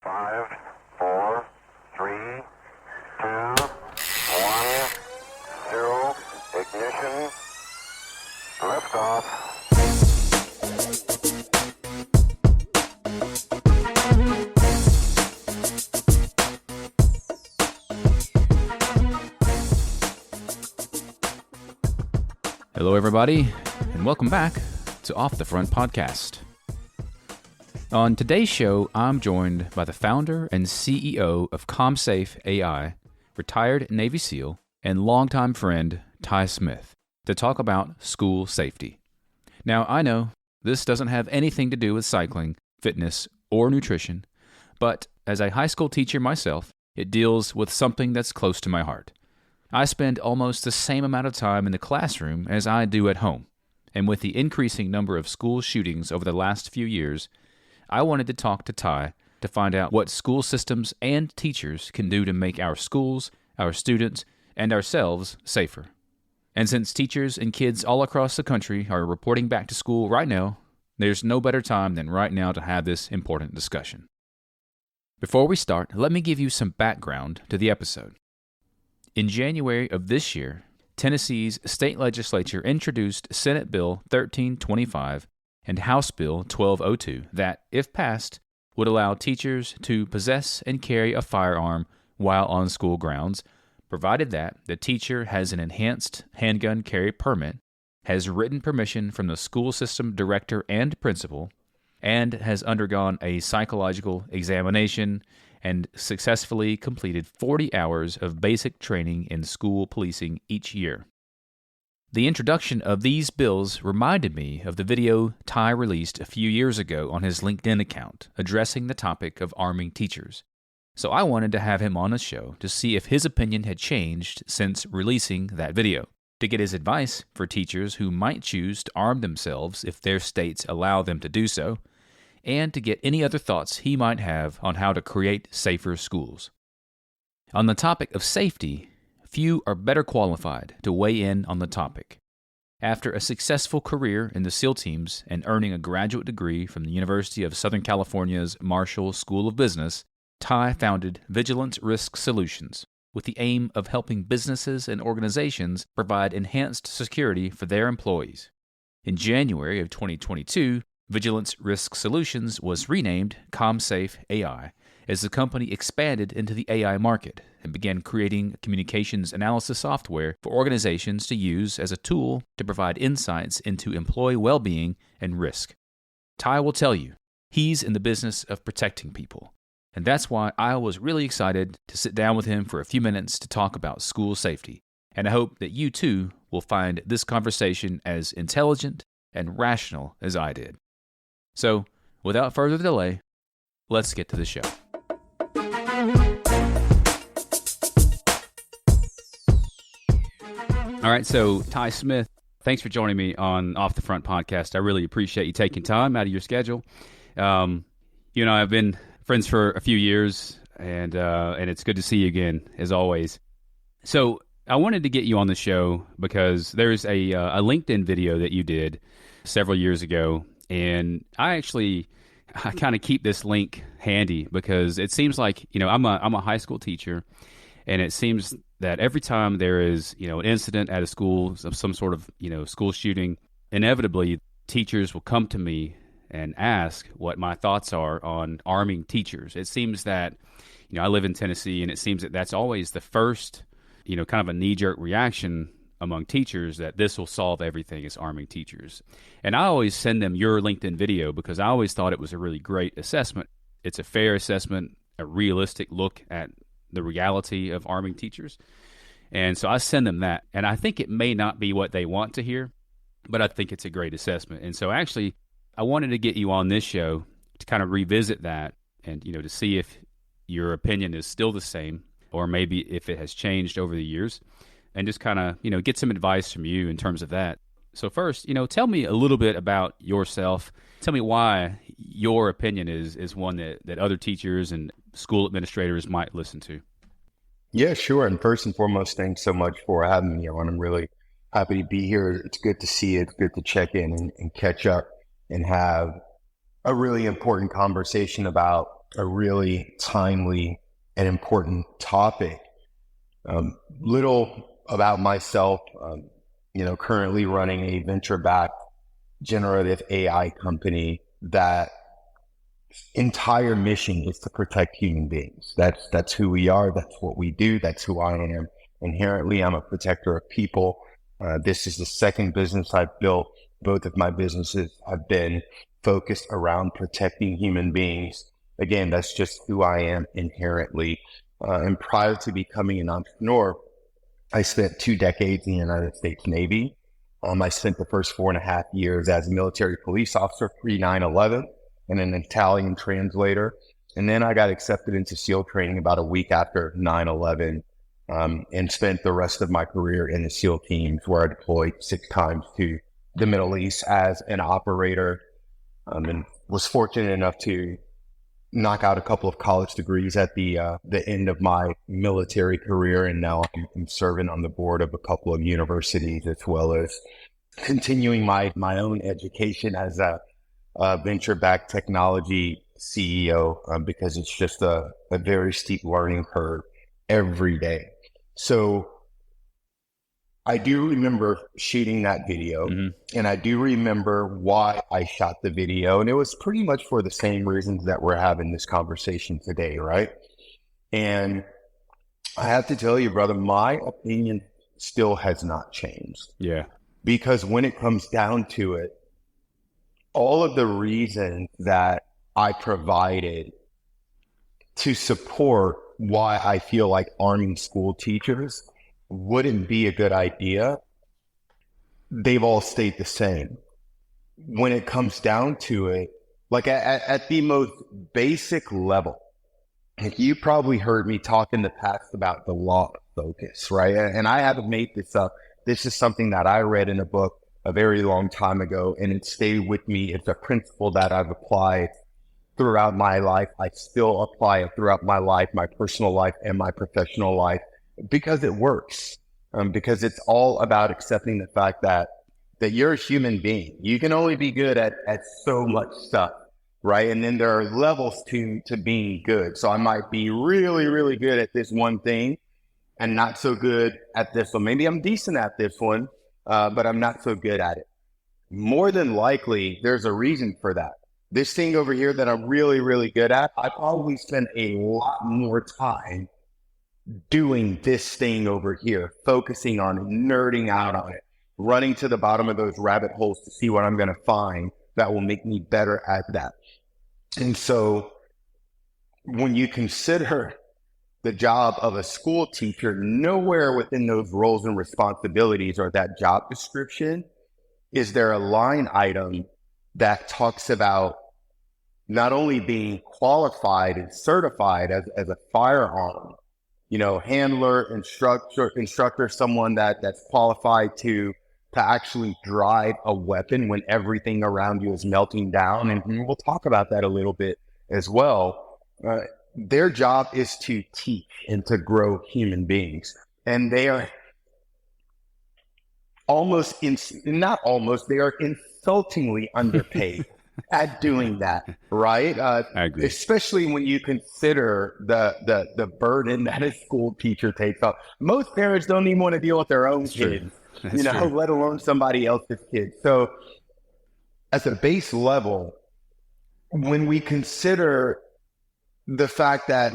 5, 4, 3, 2, 1, 0, ignition, liftoff. Hello, everybody, and welcome back to Off the Front Podcast. On today's show, I'm joined by the founder and CEO of CommSafe AI, retired Navy SEAL, and longtime friend Ty Smith, to talk about school safety. Now, I know this doesn't have anything to do with cycling, fitness, or nutrition, but as a high school teacher myself, it deals with something that's close to my heart. I spend almost the same amount of time in the classroom as I do at home, and with the increasing number of school shootings over the last few years, I wanted to talk to Ty to find out what school systems and teachers can do to make our schools, our students, and ourselves safer. And since teachers and kids all across the country are reporting back to school right now, there's no better time than right now to have this important discussion. Before we start, let me give you some background to the episode. In January of this year, Tennessee's state legislature introduced Senate Bill 1325 and House Bill 1202 that, if passed, would allow teachers to possess and carry a firearm while on school grounds, provided that the teacher has an enhanced handgun carry permit, has written permission from the school system director and principal, and has undergone a psychological examination and successfully completed 40 hours of basic training in school policing each year. The introduction of these bills reminded me of the video Ty released a few years ago on his LinkedIn account addressing the topic of arming teachers. So I wanted to have him on the show to see if his opinion had changed since releasing that video, to get his advice for teachers who might choose to arm themselves if their states allow them to do so, and to get any other thoughts he might have on how to create safer schools. On the topic of safety, few are better qualified to weigh in on the topic. After a successful career in the SEAL teams and earning a graduate degree from the University of Southern California's Marshall School of Business, Ty founded Vigilance Risk Solutions with the aim of helping businesses and organizations provide enhanced security for their employees. In January of 2022, Vigilance Risk Solutions was renamed CommSafe AI as the company expanded into the AI market and began creating communications analysis software for organizations to use as a tool to provide insights into employee well-being and risk. Ty will tell you, he's in the business of protecting people, and that's why I was really excited to sit down with him for a few minutes to talk about school safety, and I hope that you too will find this conversation as intelligent and rational as I did. So, without further delay, let's get to the show. All right, so Ty Smith, thanks for joining me on Off the Front Podcast. I really appreciate you taking time out of your schedule. I've been friends for a few years, and it's good to see you again, as always. So, I wanted to get you on the show because there's a LinkedIn video that you did several years ago. And I kind of keep this link handy because it seems like, I'm a high school teacher, and it seems that every time there is, an incident at a school, some sort of, school shooting, inevitably teachers will come to me and ask what my thoughts are on arming teachers. It seems that, I live in Tennessee, and it seems that that's always the first, kind of a knee-jerk reaction among teachers, that this will solve everything, is arming teachers. And I always send them your LinkedIn video because I always thought it was a really great assessment. It's a fair assessment, a realistic look at the reality of arming teachers. And so I send them that. And I think it may not be what they want to hear, but I think it's a great assessment. And so actually, I wanted to get you on this show to kind of revisit that and, to see if your opinion is still the same or maybe if it has changed over the years. And just kind of, get some advice from you in terms of that. So first, tell me a little bit about yourself. Tell me why your opinion is one that other teachers and school administrators might listen to. Yeah, sure. And first and foremost, thanks so much for having me on. I'm really happy to be here. It's good to see you. It's good to check in and catch up and have a really important conversation about a really timely and important topic. Little about myself, currently running a venture-backed generative AI company that entire mission is to protect human beings. That's who we are. That's what we do. That's who I am. Inherently, I'm a protector of people. This is the second business I've built. Both of my businesses have been focused around protecting human beings. Again, that's just who I am inherently. And prior to becoming an entrepreneur, I spent 2 decades in the United States Navy. I spent the first 4.5 years as a military police officer pre 9/11 and an Italian translator. And then I got accepted into SEAL training about a week after 9/11, and spent the rest of my career in the SEAL teams, where I deployed 6 times to the Middle East as an operator, and was fortunate enough to knock out a couple of college degrees at the end of my military career. And now I'm serving on the board of a couple of universities, as well as continuing my own education as a venture-backed technology CEO, because it's just a very steep learning curve every day. So I do remember shooting that video, and I do remember why I shot the video. And it was pretty much for the same reasons that we're having this conversation today, right? And I have to tell you, brother, my opinion still has not changed. Yeah. Because when it comes down to it, all of the reasons that I provided to support why I feel like arming school teachers wouldn't be a good idea, they've all stayed the same. When it comes down to it, like at the most basic level, you probably heard me talk in the past about the law of focus, right? And I haven't made this up. This is something that I read in a book a very long time ago, and it stayed with me. It's a principle that I've applied throughout my life. I still apply it throughout my life, my personal life and my professional life, because it works. Because it's all about accepting the fact that you're a human being. You can only be good at so much stuff, right? And then there are levels to being good. So I might be really, really good at this one thing and not so good at this one. Maybe I'm decent at this one, but I'm not so good at it. More than likely, there's a reason for that. This thing over here that I'm really, really good at, I probably spend a lot more time doing this thing over here, focusing on it, nerding out on it, running to the bottom of those rabbit holes to see what I'm going to find that will make me better at that. And so when you consider the job of a school teacher, nowhere within those roles and responsibilities or that job description is there a line item that talks about not only being qualified and certified as a firearm, handler, instructor, someone that's qualified to actually drive a weapon when everything around you is melting down. And we'll talk about that a little bit as well. Their job is to teach and to grow human beings. And they are they are insultingly underpaid at doing that, right? I agree. Especially when you consider the burden that a school teacher takes on. Most parents don't even want to deal with their own kids, let alone somebody else's kids. So at the base level, when we consider the fact that,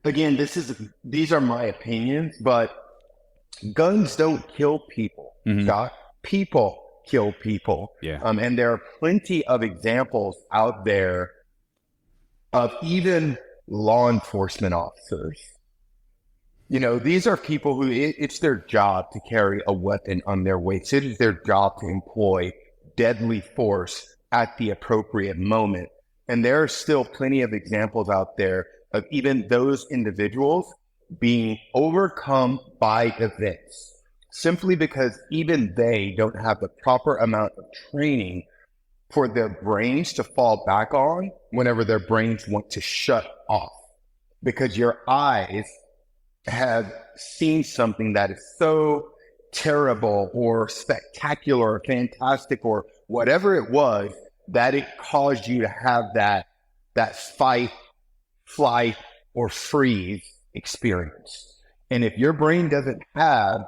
again, these are my opinions, but guns don't kill people, Scott. People kill people. Yeah. And there are plenty of examples out there of even law enforcement officers. These are people who it's their job to carry a weapon on their waist. It is their job to employ deadly force at the appropriate moment. And there are still plenty of examples out there of even those individuals being overcome by events, simply because even they don't have the proper amount of training for their brains to fall back on whenever their brains want to shut off. Because your eyes have seen something that is so terrible or spectacular or fantastic or whatever it was, that it caused you to have that that fight, flight, or freeze experience. And if your brain doesn't have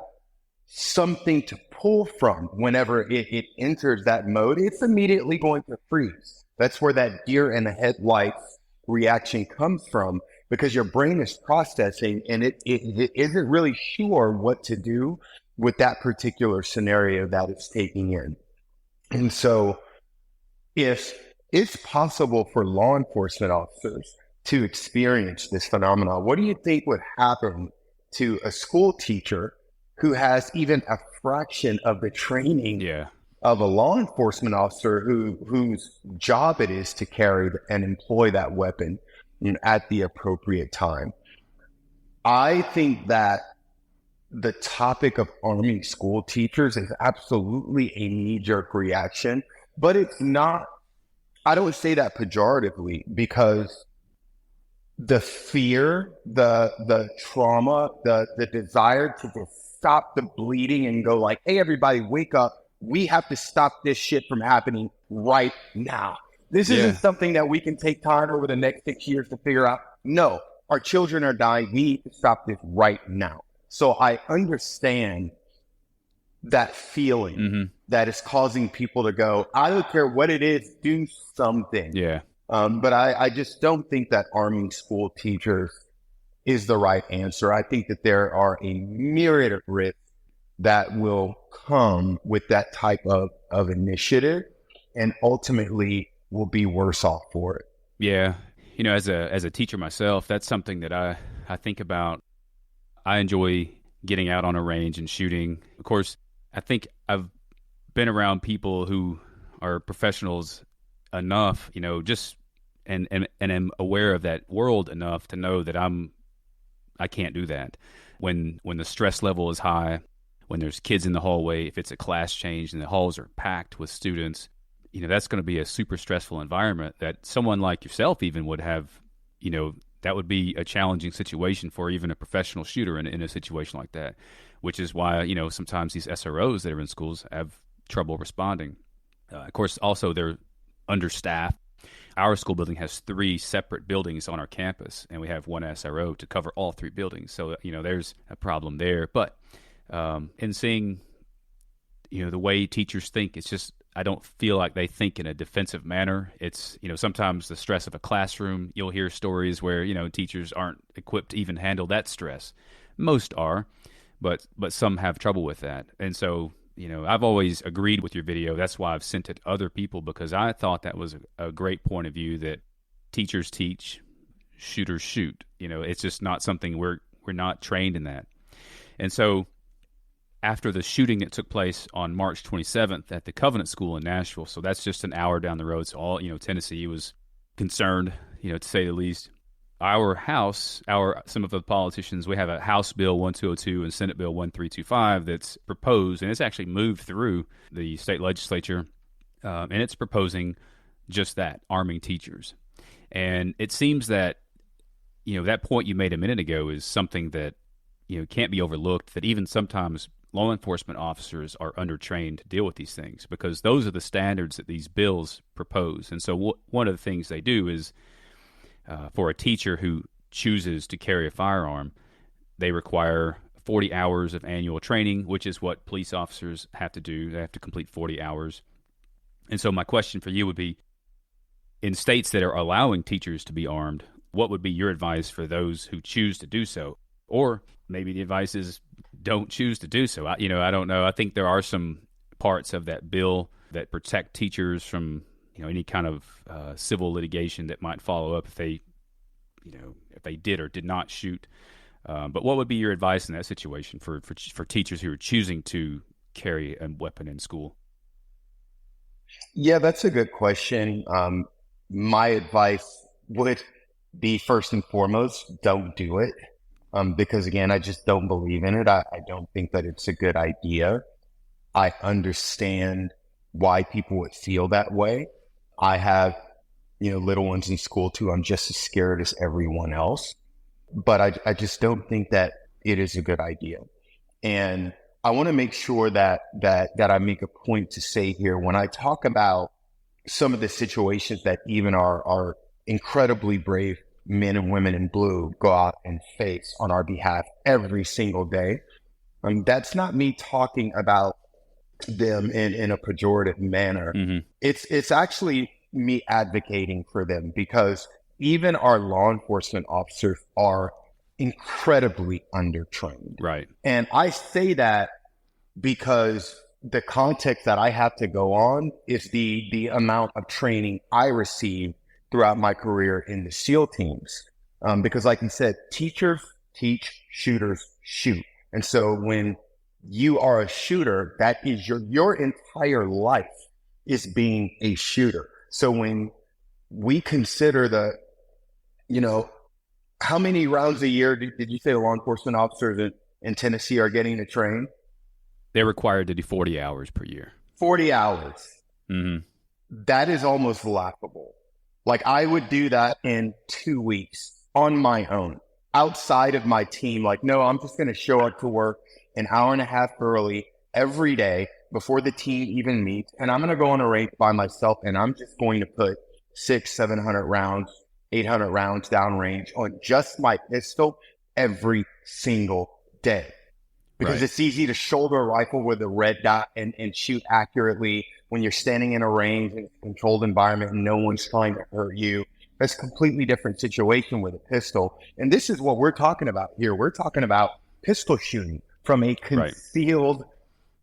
something to pull from whenever it enters that mode, it's immediately going to freeze. That's where that deer in the headlights reaction comes from, because your brain is processing and it isn't really sure what to do with that particular scenario that it's taking in. And so if it's possible for law enforcement officers to experience this phenomenon, what do you think would happen to a school teacher who has even a fraction of the training of a law enforcement officer whose job it is to carry and employ that weapon, at the appropriate time? I think that the topic of arming school teachers is absolutely a knee-jerk reaction, but it's not. I don't say that pejoratively, because the fear, the trauma, the desire to just stop the bleeding and go like, hey, everybody, wake up. We have to stop this shit from happening right now. This isn't something that we can take time over the next 6 years to figure out. No, our children are dying. We need to stop this right now. So I understand that feeling that is causing people to go, I don't care what it is, do something. Yeah. But I just don't think that arming school teachers is the right answer. I think that there are a myriad of risks that will come with that type of initiative, and ultimately will be worse off for it. Yeah. As a teacher myself, that's something that I think about. I enjoy getting out on a range and shooting. Of course, I think I've been around people who are professionals enough, just and am aware of that world enough to know that I can't do that. When the stress level is high, when there's kids in the hallway, if it's a class change and the halls are packed with students, that's going to be a super stressful environment that someone like yourself even would have, that would be a challenging situation for even a professional shooter in a situation like that, which is why, sometimes these SROs that are in schools have trouble responding. Of course, also they're understaffed. Our school building has 3 separate buildings on our campus, and we have one SRO to cover all 3 buildings. So, there's a problem there. But in seeing, the way teachers think, it's just, I don't feel like they think in a defensive manner. It's, sometimes the stress of a classroom, you'll hear stories where, teachers aren't equipped to even handle that stress. Most are, but some have trouble with that. And so, I've always agreed with your video. That's why I've sent it to other people, because I thought that was a great point of view, that teachers teach, shooters shoot. It's just not something we're not trained in that. And so after the shooting that took place on March 27th at the Covenant School in Nashville, so that's just an hour down the road. So all, Tennessee was concerned, to say the least. Our House, some of the politicians, we have a House Bill 1202 and Senate Bill 1325 that's proposed, and it's actually moved through the state legislature, and it's proposing just that, arming teachers. And it seems that, that point you made a minute ago is something that, can't be overlooked, that even sometimes law enforcement officers are undertrained to deal with these things, because those are the standards that these bills propose. And so one of the things they do is, for a teacher who chooses to carry a firearm, they require 40 hours of annual training, which is what police officers have to do. They have to complete 40 hours. And so my question for you would be, in states that are allowing teachers to be armed, what would be your advice for those who choose to do so? Or maybe the advice is don't choose to do so. I don't know. I think there are some parts of that bill that protect teachers from any kind of civil litigation that might follow up if they did or did not shoot. But what would be your advice in that situation for teachers who are choosing to carry a weapon in school? Yeah, that's a good question. My advice would be, first and foremost, don't do it. Because again, I just don't believe in it. I don't think that it's a good idea. I understand why people would feel that way. I have, little ones in school too. I'm just as scared as everyone else, but I just don't think that it is a good idea. And I want to make sure that I make a point to say here, when I talk about some of the situations that even our incredibly brave men and women in blue go out and face on our behalf every single day. That's not me talking about them in a pejorative manner. It's actually me advocating for them, because even our law enforcement officers are incredibly undertrained. Right. And I say that because the context that I have to go on is the amount of training I received throughout my career in the SEAL teams. Because like you said, teachers teach, shooters shoot. And so when you are a shooter, that is your entire life is being a shooter. So when we consider how many rounds a year did you say law enforcement officers in Tennessee are getting to train? They're required to do 40 hours per year. 40 hours. That is almost laughable. Like, I would do that in 2 weeks on my own, outside of my team. Like, no, I'm just going to show up to work an hour and a half early every day before the team even meets. And I'm going to go on a range by myself, and I'm just going to put 600-700 rounds, 800 rounds downrange on just my pistol every single day. Because it's easy to shoulder a rifle with a red dot and shoot accurately when you're standing in a range in a controlled environment and no one's trying to hurt you. That's a completely different situation with a pistol. And this is what we're talking about here. We're talking about pistol shooting from a concealed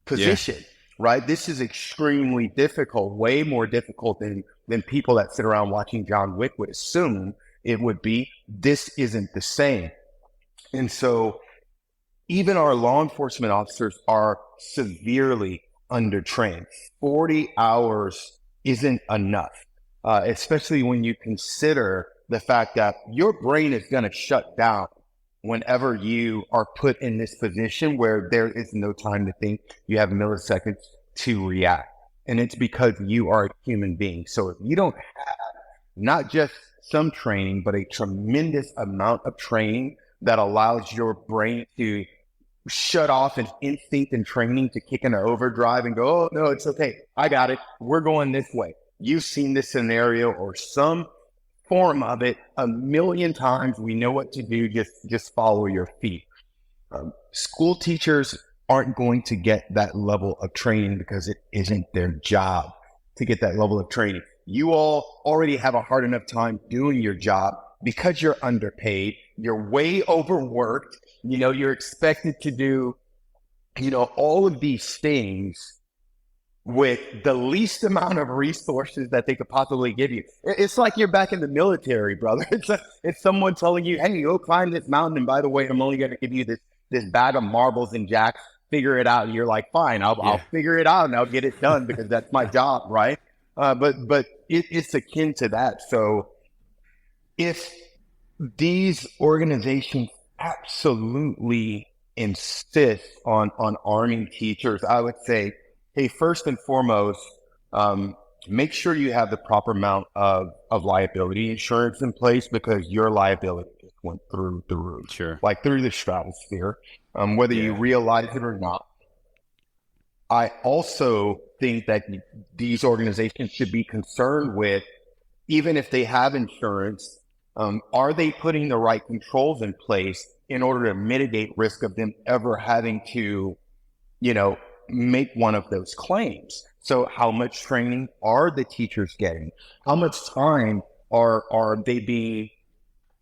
position, right? This is extremely difficult, way more difficult than people that sit around watching John Wick would assume it would be. This isn't the same. And so even our law enforcement officers are severely undertrained. 40 hours isn't enough, especially when you consider the fact that your brain is going to shut down whenever you are put in this position where there is no time to think. You have milliseconds to react. And it's because you are a human being. So if you don't have not just some training, but a tremendous amount of training that allows your brain to shut off an instinct and training to kick into overdrive and go, oh, no, it's okay. I got it. We're going this way. You've seen this scenario or some form of it a million times. We know what to do. Just follow your feet. School teachers aren't going to get that level of training because it isn't their job to get that level of training. You all already have a hard enough time doing your job because you're underpaid. You're way overworked. You're expected to do, all of these things with the least amount of resources that they could possibly give you. It's like you're back in the military, brother. It's someone telling you, hey, go climb this mountain. And by the way, I'm only going to give you this bag of marbles and jacks. Figure it out. And you're like, fine, I'll figure it out and I'll get it done because that's my job, right? But it's akin to that. So if these organizations absolutely insist on arming teachers, I would say, hey, first and foremost, make sure you have the proper amount of liability insurance in place, because your liability just went through the roof, like through the stratosphere, whether you realize it or not. I also think that these organizations should be concerned with, even if they have insurance, are they putting the right controls in place in order to mitigate risk of them ever having to, make one of those claims? So how much training are the teachers getting? How much time are they being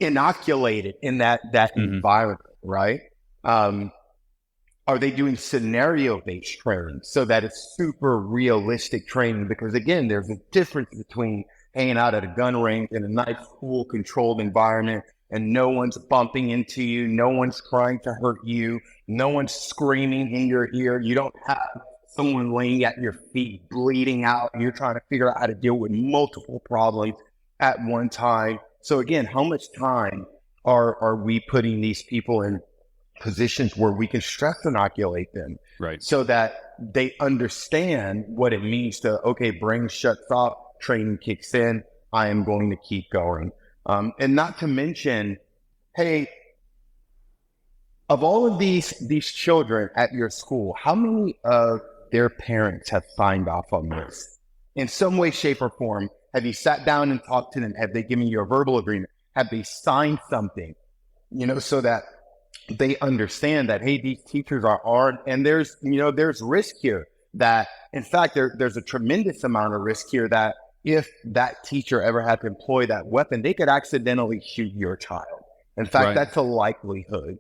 inoculated in that environment, right? Are they doing scenario-based training so that it's super realistic training? Because again, there's a difference between hanging out at a gun range in a nice, cool, controlled environment, and no one's bumping into you, no one's trying to hurt you, no one's screaming in your ear. You don't have someone laying at your feet bleeding out, and you're trying to figure out how to deal with multiple problems at one time. So again, how much time are we putting these people in positions where we can stress inoculate them, right, so that they understand what it means to, okay, brain shuts off, training kicks in, I am going to keep going. And not to mention, hey, of all of these children at your school, how many of their parents have signed off on this in some way, shape, or form? Have you sat down and talked to them? Have they given you a verbal agreement? Have they signed something? So that they understand that, hey, these teachers are armed, and there's risk here that, in fact, there's a tremendous amount of risk here that if that teacher ever had to employ that weapon, they could accidentally shoot your child. In fact, Right. that's a likelihood,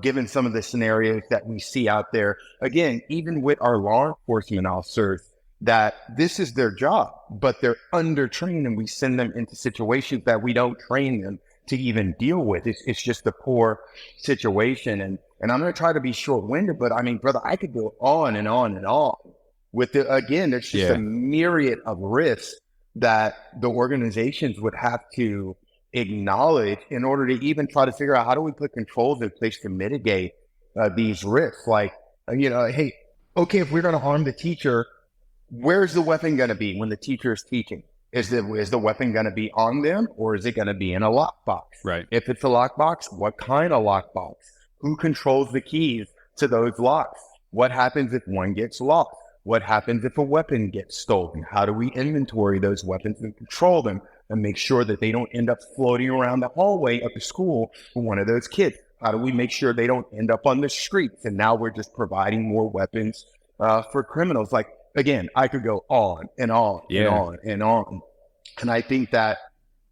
given some of the scenarios that we see out there. Again, even with our law enforcement officers, that this is their job, but they're undertrained, and we send them into situations that we don't train them to even deal with. It's just a poor situation. And I'm going to try to be short-winded, but I mean, brother, I could go on and on and on with it. Again, there's just a myriad of risks that the organizations would have to acknowledge in order to even try to figure out, how do we put controls in place to mitigate these risks? Like, hey, okay, if we're going to harm the teacher, where's the weapon going to be when the teacher is teaching? Is the weapon going to be on them, or is it going to be in a lockbox? Right. If it's a lockbox, what kind of lockbox? Who controls the keys to those locks? What happens if one gets lost? What happens if a weapon gets stolen? How do we inventory those weapons and control them and make sure that they don't end up floating around the hallway of the school for one of those kids? How do we make sure they don't end up on the streets? And now we're just providing more weapons for criminals. Like, again, I could go on and on and on and on. And I think that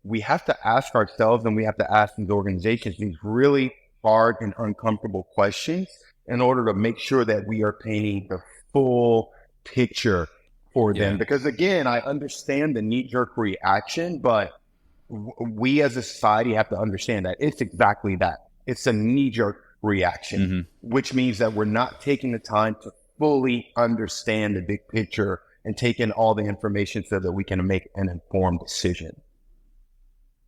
we have to ask ourselves, and we have to ask these organizations these really hard and uncomfortable questions in order to make sure that we are painting the full picture for them. Because again, I understand the knee-jerk reaction, but we as a society have to understand that it's exactly that. It's a knee-jerk reaction, which means that we're not taking the time to fully understand the big picture and take in all the information so that we can make an informed decision.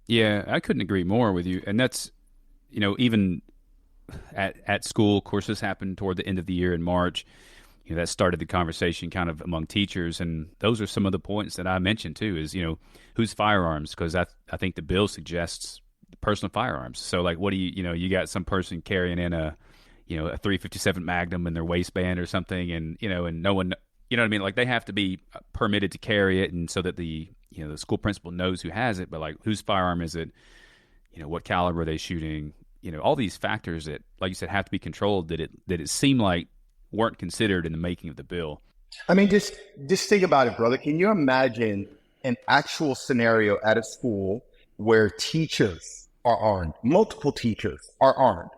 Yeah, I couldn't agree more with you. And that's, even at school, of course, this happened toward the end of the year in March. That started the conversation kind of among teachers. And those are some of the points that I mentioned too, is, whose firearms? Because I think the bill suggests personal firearms. So like, what do you got some person carrying in a 357 Magnum in their waistband or something, and and no one, what I mean? Like, they have to be permitted to carry it, and so that the the school principal knows who has it. But like, whose firearm is it? What caliber are they shooting? All these factors that, like you said, have to be controlled. That it seemed like weren't considered in the making of the bill. I mean, just think about it, brother. Can you imagine an actual scenario at a school where teachers are armed, multiple teachers are armed?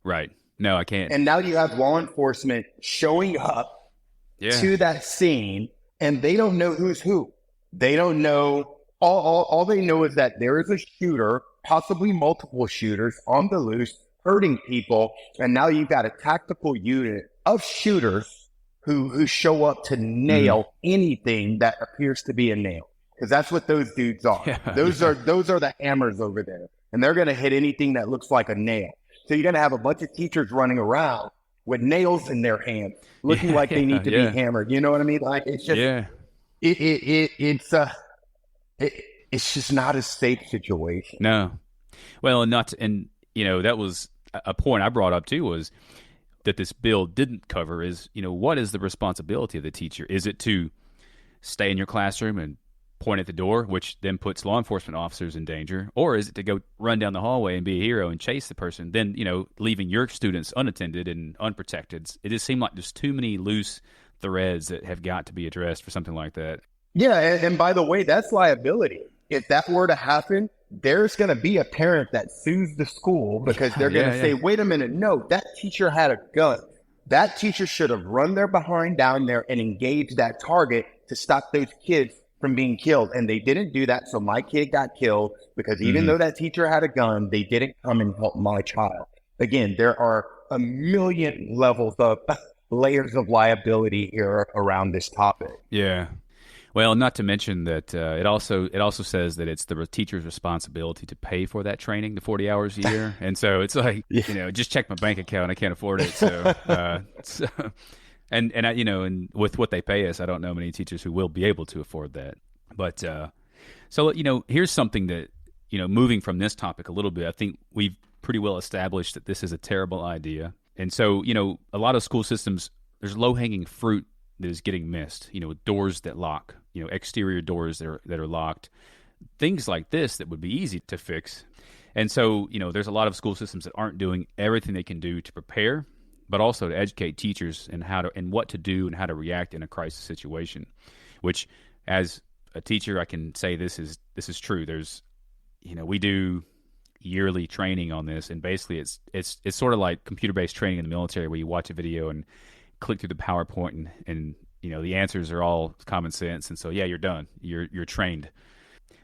Right. No, I can't. And now you have law enforcement showing up to that scene, and they don't know who's who. They don't know. All they know is that there is a shooter, possibly multiple shooters on the loose, hurting people. And now you've got a tactical unit of shooters who show up to nail anything that appears to be a nail. Because that's what those dudes are. Those are the hammers over there. And they're going to hit anything that looks like a nail. So you're going to have a bunch of teachers running around with nails in their hands, looking like they need to be hammered. You know what I mean? Like, it's just, it's just not a safe situation. No. Well, and that was a point I brought up too, was that this bill didn't cover is, what is the responsibility of the teacher? Is it to stay in your classroom and point at the door, which then puts law enforcement officers in danger? Or is it to go run down the hallway and be a hero and chase the person, then, leaving your students unattended and unprotected? It just seemed like there's too many loose threads that have got to be addressed for something like that. Yeah. And by the way, that's liability. If that were to happen, there's going to be a parent that sues the school because they're going to say, wait a minute, no, that teacher had a gun. That teacher should have run their behind down there and engaged that target to stop those kids from being killed. And they didn't do that. So my kid got killed because even though that teacher had a gun, they didn't come and help my child. Again, there are a million levels of layers of liability here around this topic. Yeah. Well, not to mention that it also says that it's the teacher's responsibility to pay for that training, the 40 hours a year. And so it's like, just check my bank account. I can't afford it. So, and and with what they pay us, I don't know many teachers who will be able to afford that. But so, here's something that, moving from this topic a little bit, I think we've pretty well established that this is a terrible idea. And so, a lot of school systems, there's low-hanging fruit that is getting missed, doors that lock, exterior doors that are locked, things like this that would be easy to fix. And so, there's a lot of school systems that aren't doing everything they can do to prepare, but also to educate teachers in what to do and how to react in a crisis situation. Which, as a teacher, I can say this is true. There's, we do yearly training on this, and basically it's sort of like computer-based training in the military, where you watch a video and click through the PowerPoint, and the answers are all common sense, and so yeah, you're done. You're trained.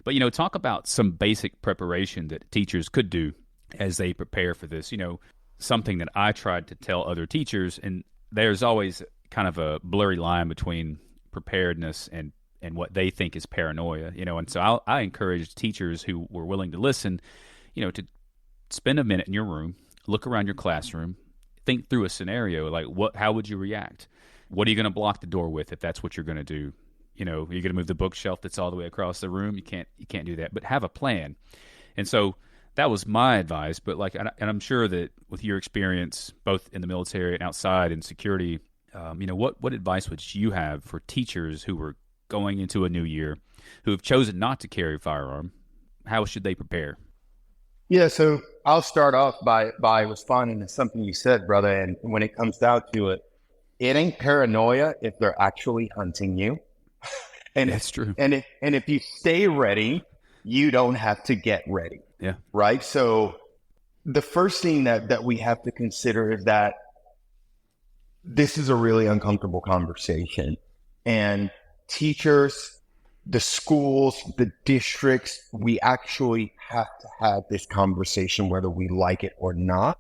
But, talk about some basic preparation that teachers could do as they prepare for this. Something that I tried to tell other teachers, and there's always kind of a blurry line between preparedness and what they think is paranoia, and so I encouraged teachers who were willing to listen, to spend a minute in your room, look around your classroom, think through a scenario, like how would you react? What are you going to block the door with if that's what you're going to do? You're going to move the bookshelf that's all the way across the room. You can't do that, but have a plan. And so that was my advice. But and I'm sure that with your experience, both in the military and outside in security, what advice would you have for teachers who were going into a new year, who have chosen not to carry a firearm? How should they prepare? Yeah, so I'll start off by responding to something you said, brother. And when it comes down to it, it ain't paranoia if they're actually hunting you. And that's true. And if you stay ready, you don't have to get ready. Yeah. Right. So the first thing that we have to consider is that this is a really uncomfortable conversation, and teachers, the schools, the districts, we actually have to have this conversation whether we like it or not.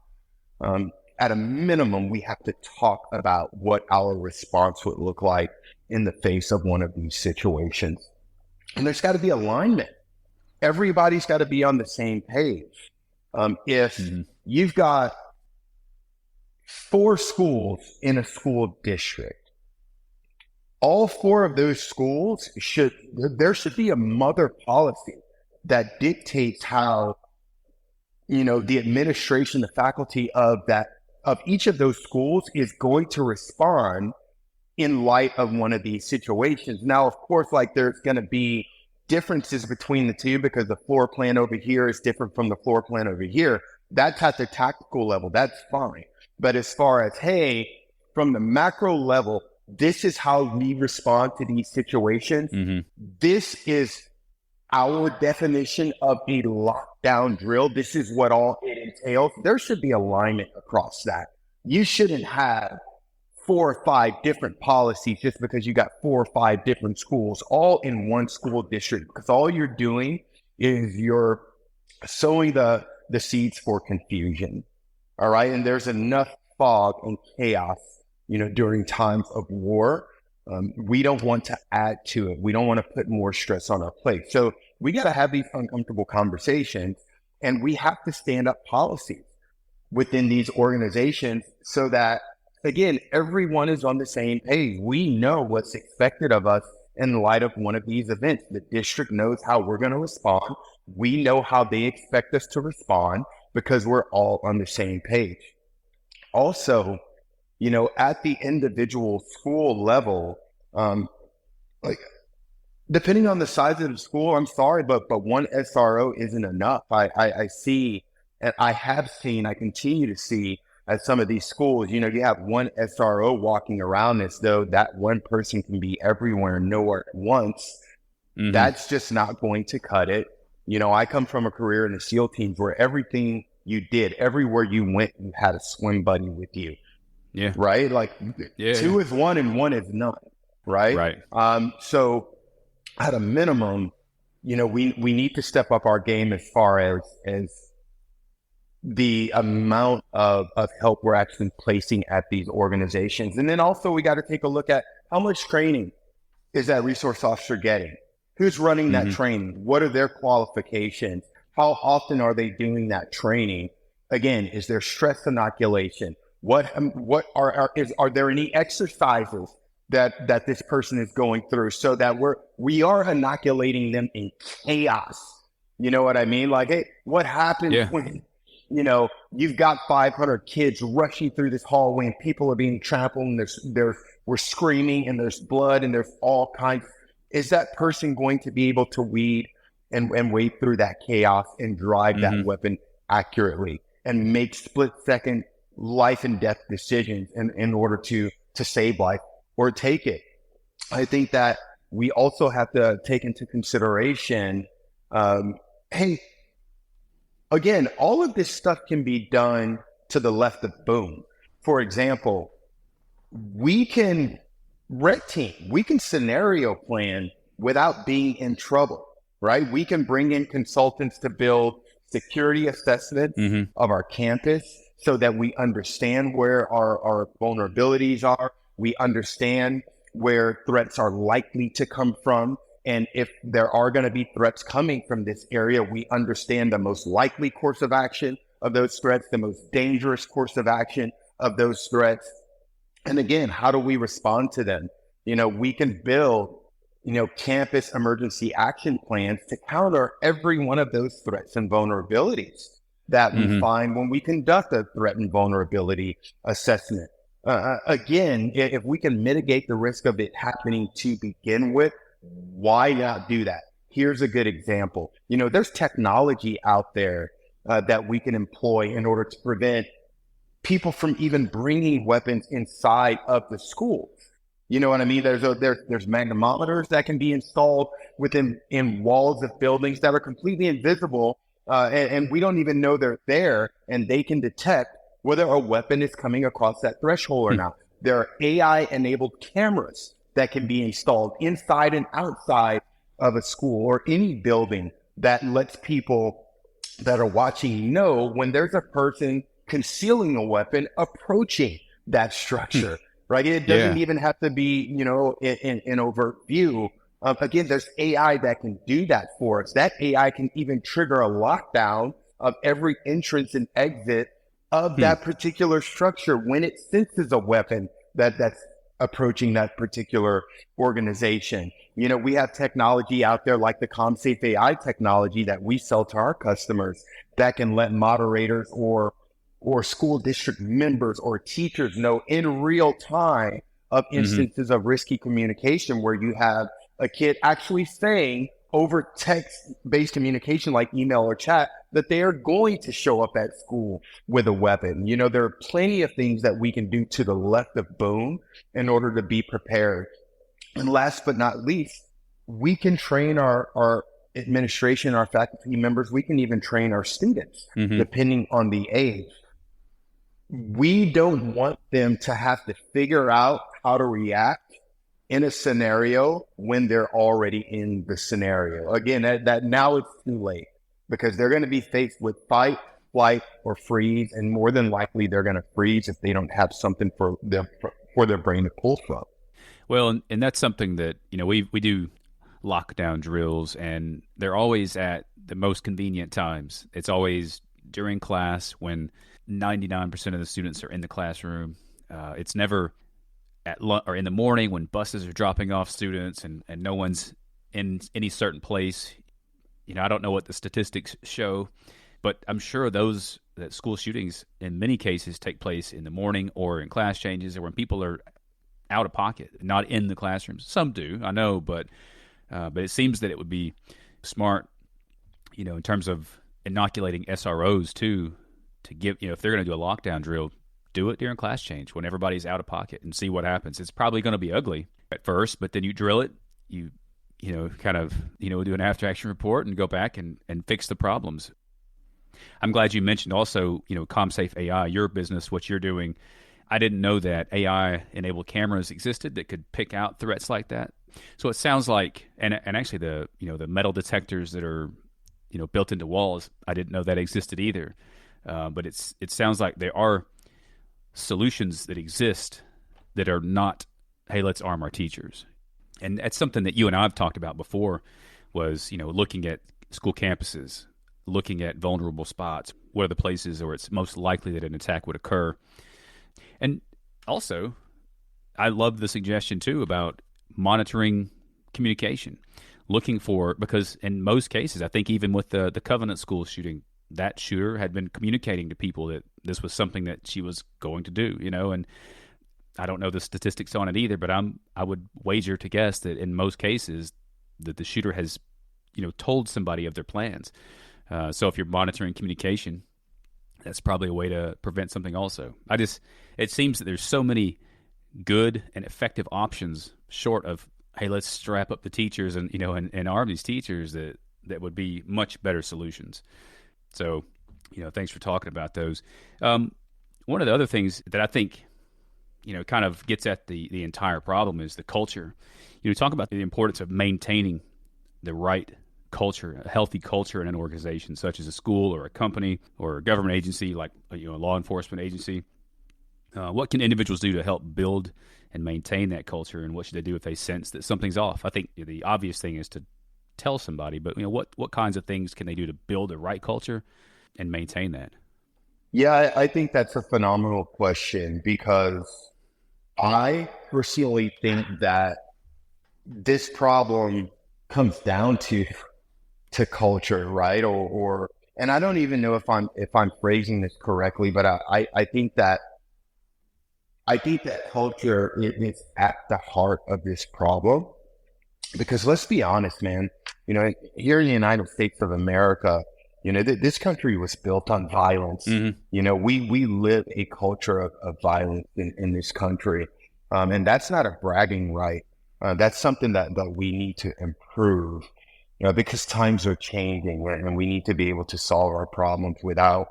At a minimum, we have to talk about what our response would look like in the face of one of these situations. And there's got to be alignment. Everybody's got to be on the same page. If you've got 4 schools in a school district, all 4 of those schools there should be a mother policy that dictates how, the administration, the faculty of each of those schools is going to respond in light of one of these situations. Now, of course, there's going to be differences between the two because the floor plan over here is different from the floor plan over here. That's at the tactical level. That's fine. But as far as, hey, from the macro level, this is how we respond to these situations. This is our definition of a lockdown drill. This is what all it entails. There should be alignment across that. You shouldn't have 4 or 5 different policies just because you got 4 or 5 different schools all in one school district, because all you're doing is you're sowing the seeds for confusion. All right. And there's enough fog and chaos, during times of war. We don't want to add to it. We don't want to put more stress on our plate. So we got to have these uncomfortable conversations, and we have to stand up policies within these organizations so that, again, everyone is on the same page. We know what's expected of us in light of one of these events. The district knows how we're going to respond. We know how they expect us to respond because we're all on the same page. Also, at the individual school level, depending on the size of the school, I'm sorry, but one SRO isn't enough. I see, and I have seen, I continue to see at some of these schools, you have one SRO walking around as though that one person can be everywhere and nowhere at once. That's just not going to cut it. I come from a career in the SEAL teams where everything you did, everywhere you went, you had a swim buddy with you. Yeah. Right? 2 is 1 and 1 is none. Right? Right. So at a minimum, we need to step up our game as far as the amount of help we're actually placing at these organizations. And then also we got to take a look at how much training is that resource officer getting? Who's running that training? What are their qualifications? How often are they doing that training? Again, is there stress inoculation? Are there any exercises that this person is going through so that we are inoculating them in chaos? You know what I mean? Hey, what happens when, you've got 500 kids rushing through this hallway and people are being trampled and we're screaming and there's blood and there's all kinds. is that person going to be able to weed and wade through that chaos and drive that weapon accurately and make split-second life and death decisions in order to save life or take it? I think that we also have to take into consideration, hey, again, all of this stuff can be done to the left of boom. For example, we can red team, we can scenario plan without being in trouble, right? We can bring in consultants to build security assessments of our campus so that we understand where our vulnerabilities are. We understand where threats are likely to come from. And if there are going to be threats coming from this area, we understand the most likely course of action of those threats, the most dangerous course of action of those threats. And again, how do we respond to them? We can build, campus emergency action plans to counter every one of those threats and vulnerabilities that we find when we conduct a threat and vulnerability assessment. Again, if we can mitigate the risk of it happening to begin with, why not do that? Here's a good example. There's technology out there that we can employ in order to prevent people from even bringing weapons inside of the schools. You know what I mean? There's magnemometers that can be installed in walls of buildings that are completely invisible, and we don't even know they're there, and they can detect whether a weapon is coming across that threshold or not. There are AI-enabled cameras that can be installed inside and outside of a school or any building that lets people that are watching know when there's a person concealing a weapon approaching that structure, right? It doesn't even have to be, in overt view. Again, there's AI that can do that for us. That AI can even trigger a lockdown of every entrance and exit of that particular structure when it senses a weapon that's approaching that particular organization. We have technology out there like the CommSafe AI technology that we sell to our customers that can let moderators or school district members or teachers know in real time of instances of risky communication where you have a kid actually saying over text-based communication like email or chat that they are going to show up at school with a weapon. There are plenty of things that we can do to the left of boom in order to be prepared. And last but not least, we can train our administration, our faculty members. We can even train our students, depending on the age. We don't want them to have to figure out how to react in a scenario when they're already in the scenario. Again, that now it's too late because they're going to be faced with fight, flight, or freeze, and more than likely they're going to freeze if they don't have something for their brain to pull from. Well, and that's something that, we do lockdown drills, and they're always at the most convenient times. It's always during class when 99% of the students are in the classroom. It's never at or in the morning when buses are dropping off students and no one's in any certain place. I don't know what the statistics show, but I'm sure that school shootings in many cases take place in the morning or in class changes or when people are out of pocket, not in the classrooms. Some do, I know, but it seems that it would be smart, in terms of inoculating SROs too, to give, if they're going to do a lockdown drill, do it during class change when everybody's out of pocket and see what happens. It's probably going to be ugly at first, but then you drill it, you kind of, do an after action report and go back and fix the problems. I'm glad you mentioned also, CommSafe AI, your business, what you're doing. I didn't know that AI-enabled cameras existed that could pick out threats like that. So it sounds like, and actually the metal detectors that are, built into walls, I didn't know that existed either. But it sounds like there are solutions that exist that are not, hey, let's arm our teachers. And that's something that you and I have talked about before was, looking at school campuses, looking at vulnerable spots, what are the places where it's most likely that an attack would occur. And also, I love the suggestion too about monitoring communication, looking for, because in most cases, I think even with the Covenant school shooting, that shooter had been communicating to people that this was something that she was going to do, and I don't know the statistics on it either, but I would wager to guess that in most cases, that the shooter has, told somebody of their plans. So if you're monitoring communication, that's probably a way to prevent something also. It seems that there's so many good and effective options short of, hey, let's strap up the teachers and arm these teachers, that would be much better solutions. So, thanks for talking about those. One of the other things that I think, kind of gets at the entire problem is the culture. Talk about the importance of maintaining the right culture, a healthy culture in an organization, such as a school or a company or a government agency, like a law enforcement agency. What can individuals do to help build and maintain that culture, and what should they do if they sense that something's off? I think the obvious thing is to tell somebody, but what kinds of things can they do to build the right culture and maintain that? Yeah, I think that's a phenomenal question, because I personally think that this problem comes down to culture, right? Or and I don't even know if I'm phrasing this correctly, but I think that culture is at the heart of this problem. Because let's be honest, man, here in the United States of America, this country was built on violence. Mm-hmm. We live a culture of violence in this country. And that's not a bragging right. That's something that we need to improve, because times are changing, and we need to be able to solve our problems without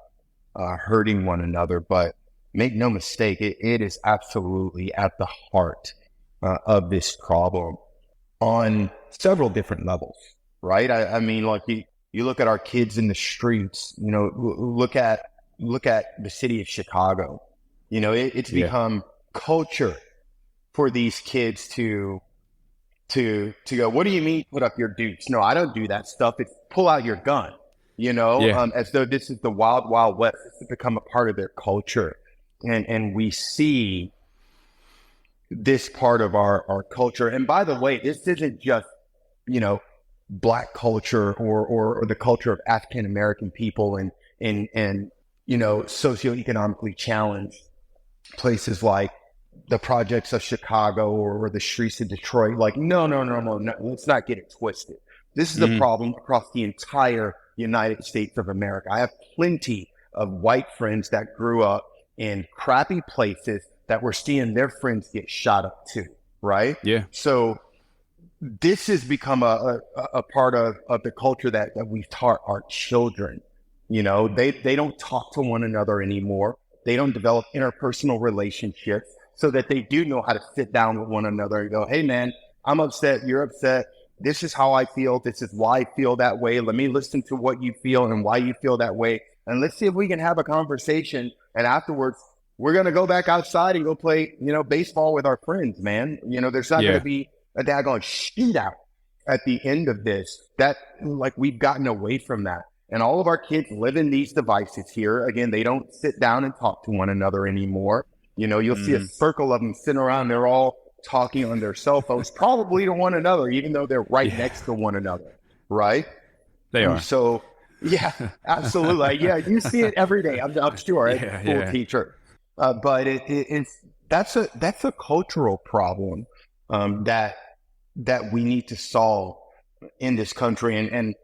hurting one another. But make no mistake, it is absolutely at the heart of this problem on several different levels, right? I mean, like you look at our kids in the streets, look at the city of Chicago. It's become culture for these kids to go, what do you mean put up your dukes? No, I don't do that stuff. It's pull out your gun, as though this is the wild, wild west. This has become a part of their culture. And we see this part of our culture. And by the way, this isn't just, Black culture or the culture of African American people and socioeconomically challenged places like the projects of Chicago or the streets of Detroit. Like, no, let's not get it twisted. This is a problem across the entire United States of America. I have plenty of white friends that grew up in crappy places that were seeing their friends get shot up too, right? Yeah. So this has become a part of the culture that we've taught our children. They don't talk to one another anymore. They don't develop interpersonal relationships so that they do know how to sit down with one another and go, hey man, I'm upset, you're upset. This is how I feel. This is why I feel that way. Let me listen to what you feel and why you feel that way. And let's see if we can have a conversation. And afterwards, we're going to go back outside and go play, baseball with our friends, man. There's not going to be a daggone shootout at the end of this. That, like, we've gotten away from that. And all of our kids live in these devices here. Again, they don't sit down and talk to one another anymore. You'll see a circle of them sitting around. They're all talking on their cell phones, probably to one another, even though they're right next to one another, right? They are. So, yeah, absolutely. Yeah, you see it every day. I'm sure as a school teacher. But that's a cultural problem that we need to solve in this country. And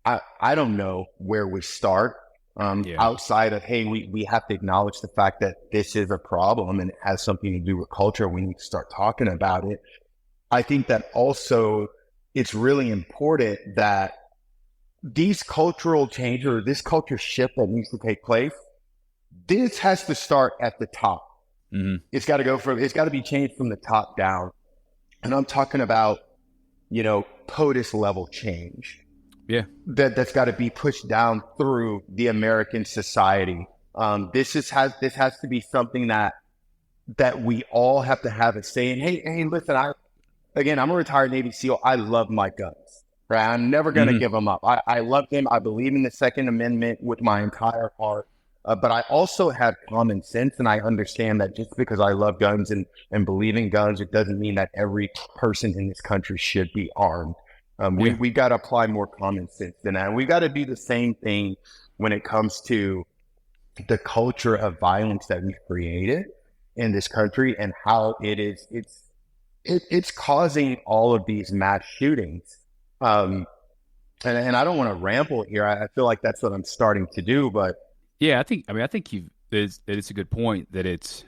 I don't know where we start outside of, hey, we have to acknowledge the fact that this is a problem and it has something to do with culture. We need to start talking about it. I think that also it's really important that these cultural changes or this culture shift that needs to take place, this has to start at the top. Mm-hmm. It's got to be changed from the top down. And I'm talking about, POTUS level change. Yeah. That's got to be pushed down through the American society. This has to be something that we all have to have a say in. Hey, listen, I'm a retired Navy SEAL. I love my guns, right? I'm never going to give them up. I love them. I believe in the Second Amendment with my entire heart. But I also have common sense, and I understand that just because I love guns and believe in guns, it doesn't mean that every person in this country should be armed. We've got to apply more common sense than that. We've got to do the same thing when it comes to the culture of violence that we've created in this country and how it's causing all of these mass shootings. And I don't want to ramble here. I feel like that's what I'm starting to do, but Yeah, I think it's a good point that it's,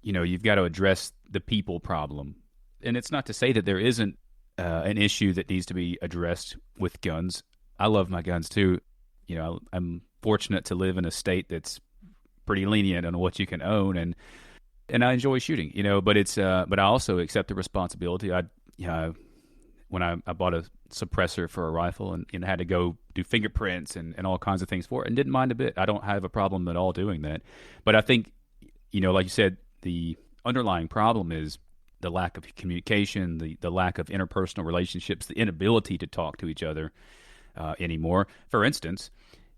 you've got to address the people problem. And it's not to say that there isn't an issue that needs to be addressed with guns. I love my guns too. I'm fortunate to live in a state that's pretty lenient on what you can own, and I enjoy shooting, but I also accept the responsibility. When I bought a suppressor for a rifle and had to go do fingerprints and all kinds of things for it and didn't mind a bit. I don't have a problem at all doing that. But I think, like you said, the underlying problem is the lack of communication, the lack of interpersonal relationships, the inability to talk to each other anymore. For instance,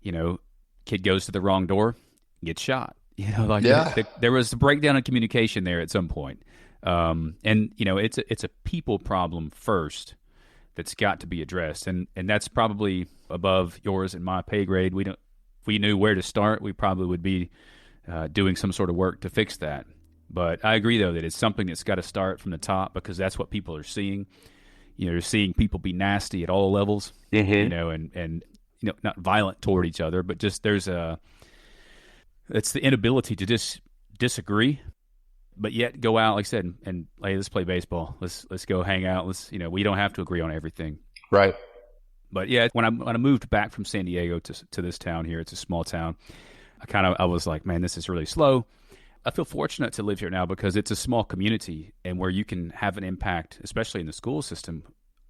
kid goes to the wrong door, gets shot. There was a breakdown in communication there at some point. And it's a people problem first that's got to be addressed, and that's probably above yours and my pay grade. If we knew where to start, we probably would be doing some sort of work to fix that. But I agree, though, that it's something that's got to start from the top, because that's what people are seeing. You're seeing people be nasty at all levels, and not violent toward each other, but just it's the inability to disagree, but yet go out, like I said, and hey, let's play baseball. Let's go hang out. We don't have to agree on everything. Right. But yeah, when I moved back from San Diego to this town here, it's a small town. I was like, man, this is really slow. I feel fortunate to live here now because it's a small community, and where you can have an impact, especially in the school system,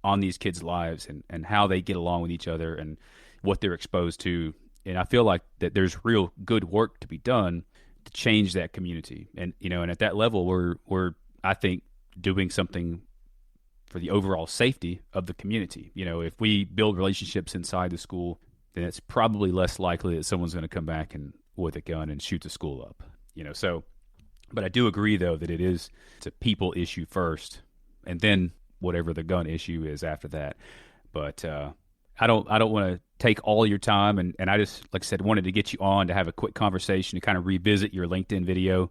on these kids' lives and how they get along with each other and what they're exposed to. And I feel like that there's real good work to be done to change that community. And, and at that level, we're, I think, doing something for the overall safety of the community. If we build relationships inside the school, then it's probably less likely that someone's going to come back with a gun and shoot the school up. But I do agree, though, that it's a people issue first, and then whatever the gun issue is after that. But I don't want to take all your time, and I just, like I said, wanted to get you on to have a quick conversation to kind of revisit your LinkedIn video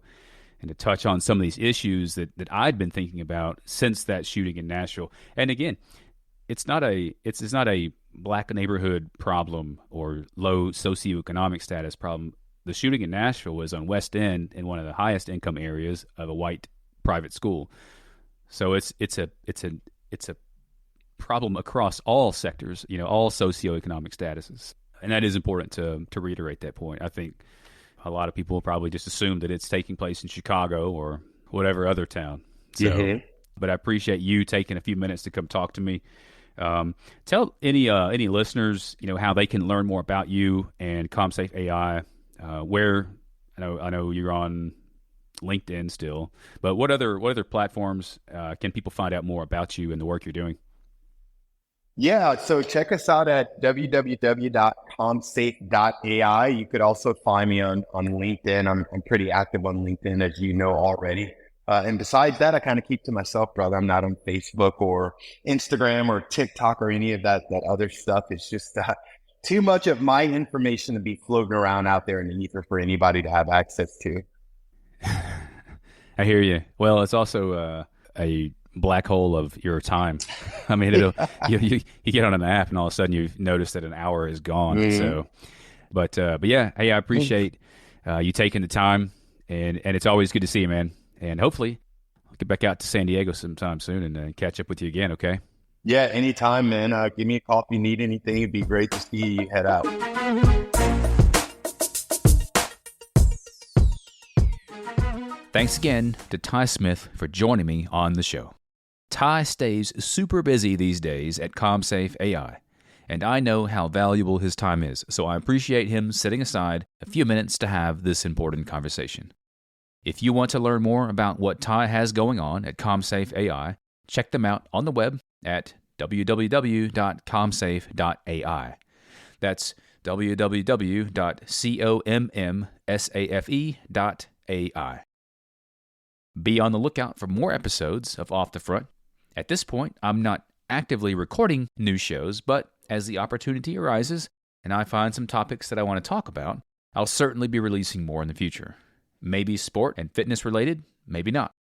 and to touch on some of these issues that I'd been thinking about since that shooting in Nashville. And again, it's not a black neighborhood problem or low socioeconomic status problem. The shooting in Nashville was on West End in one of the highest income areas of a white private school. So it's a problem across all sectors, all socioeconomic statuses. And that is important to reiterate that point. I think a lot of people probably just assume that it's taking place in Chicago or whatever other town. So, But I appreciate you taking a few minutes to come talk to me. Tell any listeners, how they can learn more about you and CommSafe AI. Where I know you're on LinkedIn still, but what other platforms can people find out more about you and the work you're doing? Yeah, so check us out at www.commsafe.ai. You could also find me on LinkedIn. I'm pretty active on LinkedIn, as you know already. And besides that, I kind of keep to myself, brother. I'm not on Facebook or Instagram or TikTok or any of that other stuff. It's just too much of my information to be floating around out there in the ether for anybody to have access to. I hear you. Well, it's also a black hole of your time. I mean, you get on an app and all of a sudden you notice that an hour is gone. Mm-hmm. So, but yeah, hey, I appreciate you taking the time, and it's always good to see you, man. And hopefully I'll get back out to San Diego sometime soon and catch up with you again. Okay. Yeah, anytime, man. Give me a call if you need anything. It'd be great to see you head out. Thanks again to Ty Smith for joining me on the show. Ty stays super busy these days at CommSafe AI, and I know how valuable his time is, so I appreciate him setting aside a few minutes to have this important conversation. If you want to learn more about what Ty has going on at CommSafe AI, check them out on the web at www.commsafe.ai. That's www.commsafe.ai. Be on the lookout for more episodes of Off the Front. At this point, I'm not actively recording new shows, but as the opportunity arises and I find some topics that I want to talk about, I'll certainly be releasing more in the future. Maybe sport and fitness related, maybe not.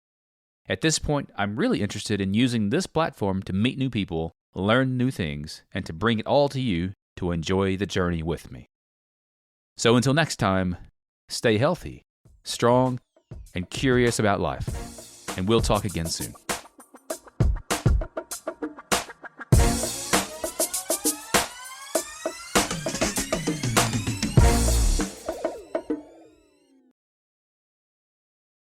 At this point, I'm really interested in using this platform to meet new people learn new things, and to bring it all to you to enjoy the journey with me. So until next time, stay healthy, strong, and curious about life. And we'll talk again soon.